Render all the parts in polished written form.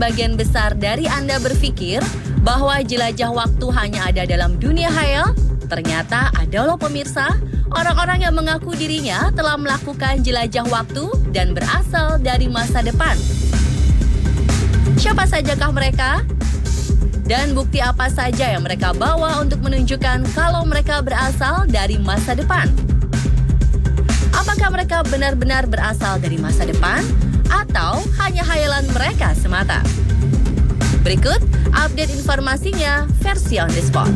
sebagian besar dari Anda berpikir bahwa jelajah waktu hanya ada dalam dunia khayal, ternyata ada loh pemirsa, orang-orang yang mengaku dirinya telah melakukan jelajah waktu dan berasal dari masa depan. Siapa sajakah mereka? Dan bukti apa saja yang mereka bawa untuk menunjukkan kalau mereka berasal dari masa depan? Apakah mereka benar-benar berasal dari masa depan atau hanya khayalan mereka semata? Berikut update informasinya versi on the spot.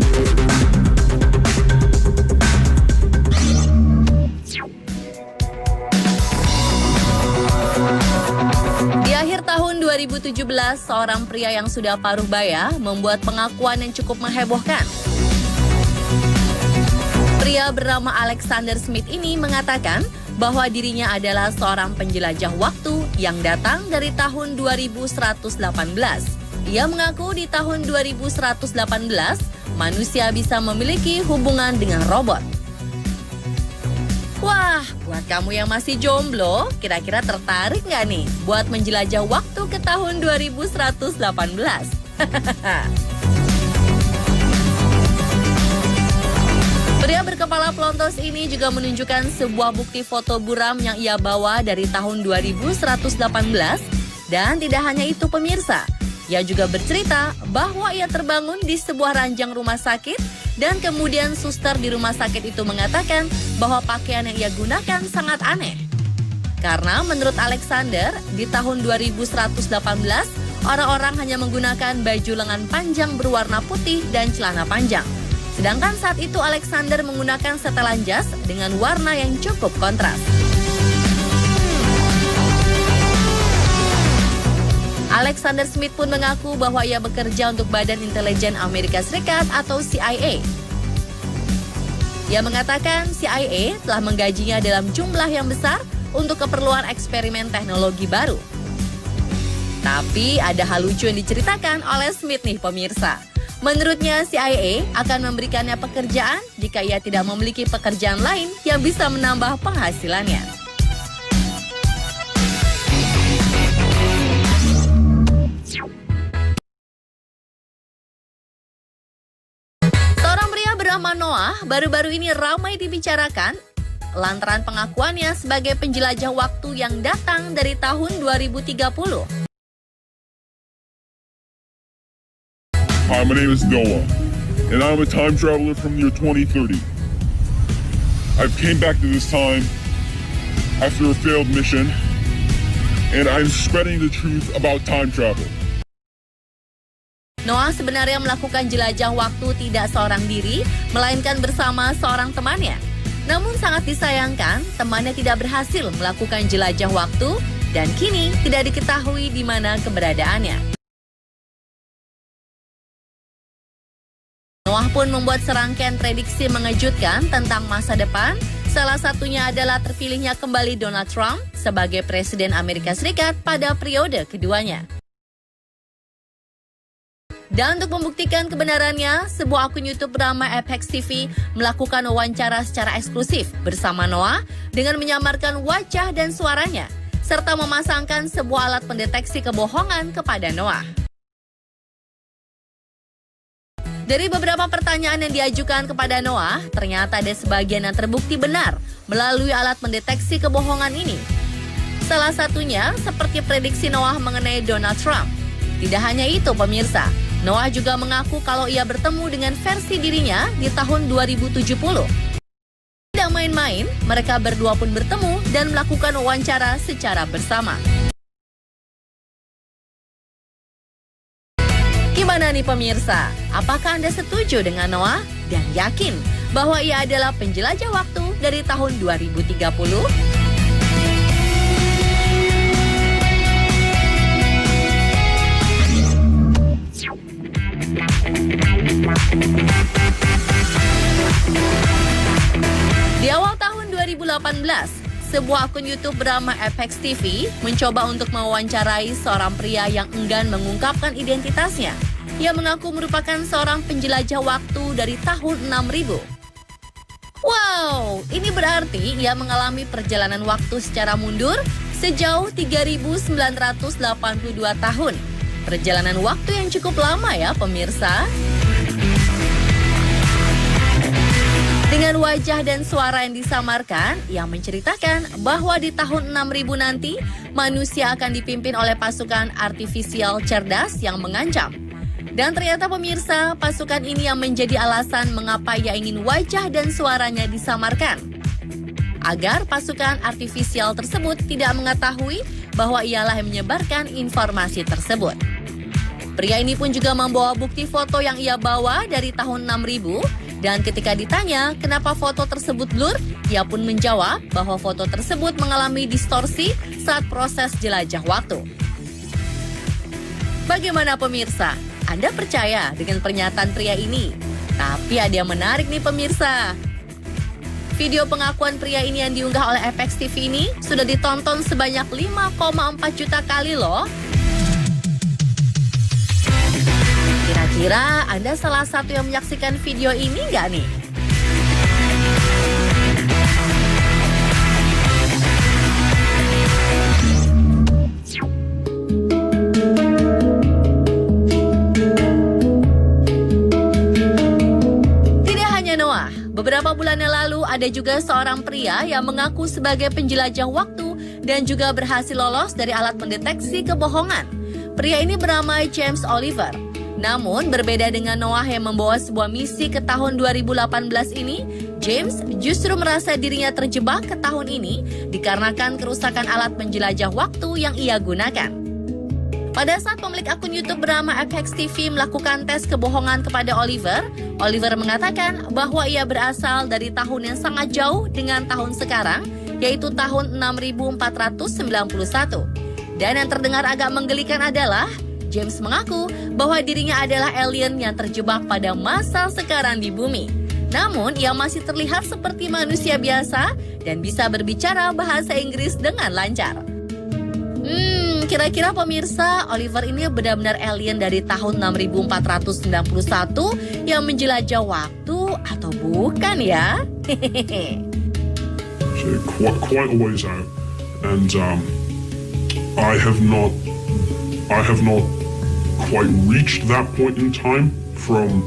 Di akhir tahun 2017, seorang pria yang sudah paruh baya membuat pengakuan yang cukup menghebohkan. Pria bernama Alexander Smith ini mengatakan bahwa dirinya adalah seorang penjelajah waktu yang datang dari tahun 2118. Ia mengaku di tahun 2118, manusia bisa memiliki hubungan dengan robot. Wah, buat kamu yang masih jomblo, kira-kira tertarik nggak nih buat menjelajah waktu ke tahun 2118? Pria berkepala pelontos ini juga menunjukkan sebuah bukti foto buram yang ia bawa dari tahun 2118. Dan tidak hanya itu pemirsa, ia juga bercerita bahwa ia terbangun di sebuah ranjang rumah sakit dan kemudian suster di rumah sakit itu mengatakan bahwa pakaian yang ia gunakan sangat aneh. Karena menurut Alexander, di tahun 2118, orang-orang hanya menggunakan baju lengan panjang berwarna putih dan celana panjang. Sedangkan saat itu Alexander menggunakan setelan jas dengan warna yang cukup kontras. Alexander Smith pun mengaku bahwa ia bekerja untuk Badan Intelijen Amerika Serikat atau CIA. Ia mengatakan CIA telah menggajinya dalam jumlah yang besar untuk keperluan eksperimen teknologi baru. Tapi ada hal lucu yang diceritakan oleh Smith nih pemirsa. Menurutnya CIA akan memberikannya pekerjaan jika ia tidak memiliki pekerjaan lain yang bisa menambah penghasilannya. Seorang pria bernama Noah baru-baru ini ramai dibicarakan lantaran pengakuannya sebagai penjelajah waktu yang datang dari tahun 2030. Hi, my name is Noah, and I'm a time traveler from the year 2030. I came back to this time after a failed mission, and I'm spreading the truth about time travel. Noah sebenarnya melakukan jelajah waktu tidak seorang diri, melainkan bersama seorang temannya. Namun sangat disayangkan, temannya tidak berhasil melakukan jelajah waktu dan kini tidak diketahui di mana keberadaannya. Noah pun membuat serangkaian prediksi mengejutkan tentang masa depan. Salah satunya adalah terpilihnya kembali Donald Trump sebagai Presiden Amerika Serikat pada periode keduanya. Dan untuk membuktikan kebenarannya, sebuah akun YouTube bernama Apex TV melakukan wawancara secara eksklusif bersama Noah dengan menyamarkan wajah dan suaranya, serta memasangkan sebuah alat pendeteksi kebohongan kepada Noah. Dari beberapa pertanyaan yang diajukan kepada Noah, ternyata ada sebagian yang terbukti benar melalui alat mendeteksi kebohongan ini. Salah satunya seperti prediksi Noah mengenai Donald Trump. Tidak hanya itu pemirsa, Noah juga mengaku kalau ia bertemu dengan versi dirinya di tahun 2070. Tidak main-main, mereka berdua pun bertemu dan melakukan wawancara secara bersama. Gimana nih pemirsa? Apakah Anda setuju dengan Noah dan yakin bahwa ia adalah penjelajah waktu dari tahun 2030? Di awal tahun 2018, sebuah akun YouTube bernama Apex TV mencoba untuk mewawancarai seorang pria yang enggan mengungkapkan identitasnya. Ia mengaku merupakan seorang penjelajah waktu dari tahun 6000. Wow, ini berarti ia mengalami perjalanan waktu secara mundur sejauh 3982 tahun. Perjalanan waktu yang cukup lama ya pemirsa. Dengan wajah dan suara yang disamarkan, yang menceritakan bahwa di tahun 6000 nanti, manusia akan dipimpin oleh pasukan artifisial cerdas yang mengancam. Dan ternyata pemirsa, pasukan ini yang menjadi alasan mengapa ia ingin wajah dan suaranya disamarkan. Agar pasukan artifisial tersebut tidak mengetahui bahwa ialah yang menyebarkan informasi tersebut. Pria ini pun juga membawa bukti foto yang ia bawa dari tahun 6000. Dan ketika ditanya kenapa foto tersebut blur, ia pun menjawab bahwa foto tersebut mengalami distorsi saat proses jelajah waktu. Bagaimana pemirsa? Anda percaya dengan pernyataan pria ini? Tapi ada yang menarik nih pemirsa. Video pengakuan pria ini yang diunggah oleh FX TV ini sudah ditonton sebanyak 5,4 juta kali loh. Kira-kira Anda salah satu yang menyaksikan video ini nggak nih? Tidak hanya Noah, beberapa bulan yang lalu ada juga seorang pria yang mengaku sebagai penjelajah waktu dan juga berhasil lolos dari alat mendeteksi kebohongan. Pria ini bernama James Oliver. Namun, berbeda dengan Noah yang membawa sebuah misi ke tahun 2018 ini, James justru merasa dirinya terjebak ke tahun ini dikarenakan kerusakan alat penjelajah waktu yang ia gunakan. Pada saat pemilik akun YouTube bernama FX TV melakukan tes kebohongan kepada Oliver, Oliver mengatakan bahwa ia berasal dari tahun yang sangat jauh dengan tahun sekarang, yaitu tahun 6491. Dan yang terdengar agak menggelikan adalah James mengaku bahwa dirinya adalah alien yang terjebak pada masa sekarang di bumi. Namun, ia masih terlihat seperti manusia biasa dan bisa berbicara bahasa Inggris dengan lancar. Kira-kira pemirsa, Oliver ini benar-benar alien dari tahun 6491 yang menjelajah waktu atau bukan ya? So quite a ways out, and I have not quite reached that point in time from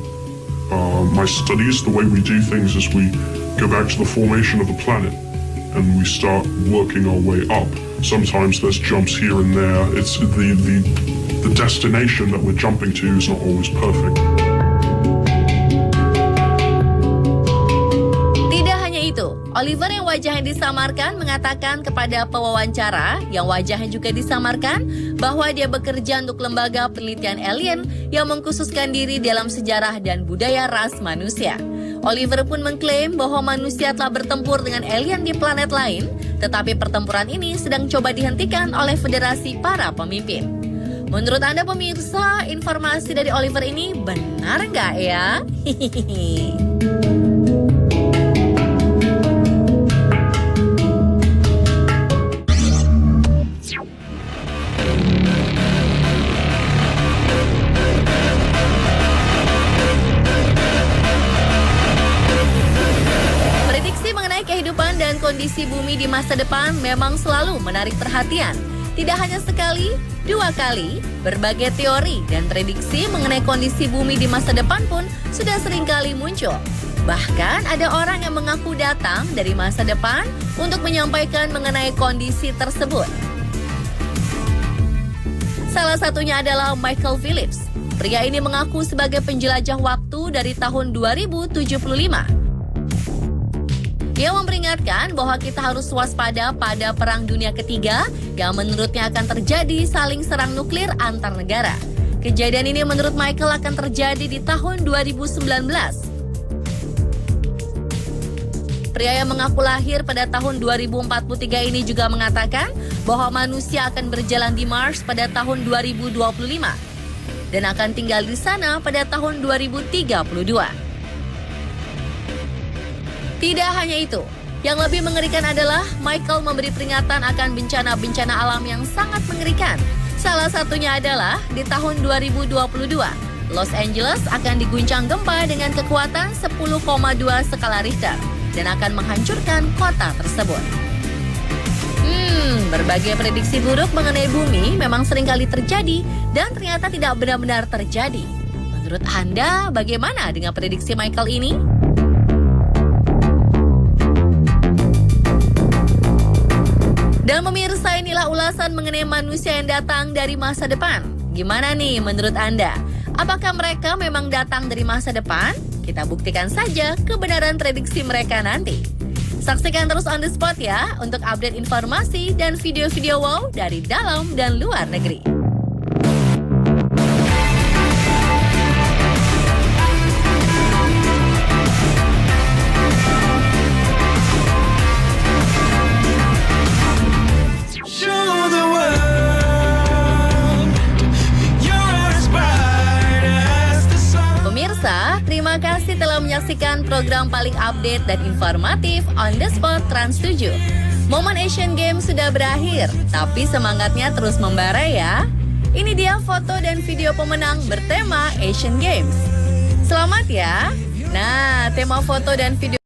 my studies. The way we do things is we go back to the formation of the planet and we start working our way up. Sometimes there's jumps here and there. It's the destination that we're jumping to is not always perfect. Oliver yang wajahnya disamarkan mengatakan kepada pewawancara yang wajahnya juga disamarkan bahwa dia bekerja untuk lembaga penelitian alien yang mengkhususkan diri dalam sejarah dan budaya ras manusia. Oliver pun mengklaim bahwa manusia telah bertempur dengan alien di planet lain, tetapi pertempuran ini sedang coba dihentikan oleh Federasi para Pemimpin. Menurut Anda pemirsa, informasi dari Oliver ini benar nggak ya? Hihihi. Kehidupan dan kondisi bumi di masa depan memang selalu menarik perhatian. Tidak hanya sekali, dua kali, berbagai teori dan prediksi mengenai kondisi bumi di masa depan pun sudah sering kali muncul. Bahkan ada orang yang mengaku datang dari masa depan untuk menyampaikan mengenai kondisi tersebut. Salah satunya adalah Michael Phillips. Pria ini mengaku sebagai penjelajah waktu dari tahun 2075. Dia memperingatkan bahwa kita harus waspada pada Perang Dunia Ketiga yang menurutnya akan terjadi saling serang nuklir antar negara. Kejadian ini menurut Michael akan terjadi di tahun 2019. Pria yang mengaku lahir pada tahun 2043 ini juga mengatakan bahwa manusia akan berjalan di Mars pada tahun 2025 dan akan tinggal di sana pada tahun 2032. Tidak hanya itu, yang lebih mengerikan adalah Michael memberi peringatan akan bencana-bencana alam yang sangat mengerikan. Salah satunya adalah di tahun 2022, Los Angeles akan diguncang gempa dengan kekuatan 10,2 skala Richter dan akan menghancurkan kota tersebut. Berbagai prediksi buruk mengenai bumi memang seringkali terjadi dan ternyata tidak benar-benar terjadi. Menurut Anda, bagaimana dengan prediksi Michael ini? Dan pemirsa, inilah ulasan mengenai manusia yang datang dari masa depan. Gimana nih menurut Anda? Apakah mereka memang datang dari masa depan? Kita buktikan saja kebenaran prediksi mereka nanti. Saksikan terus On The Spot ya untuk update informasi dan video-video wow dari dalam dan luar negeri. Pemirsa, terima kasih telah menyaksikan program paling update dan informatif On The Spot Trans 7. Momen Asian Games sudah berakhir, tapi semangatnya terus membara ya. Ini dia foto dan video pemenang bertema Asian Games. Selamat ya. Nah, tema foto dan video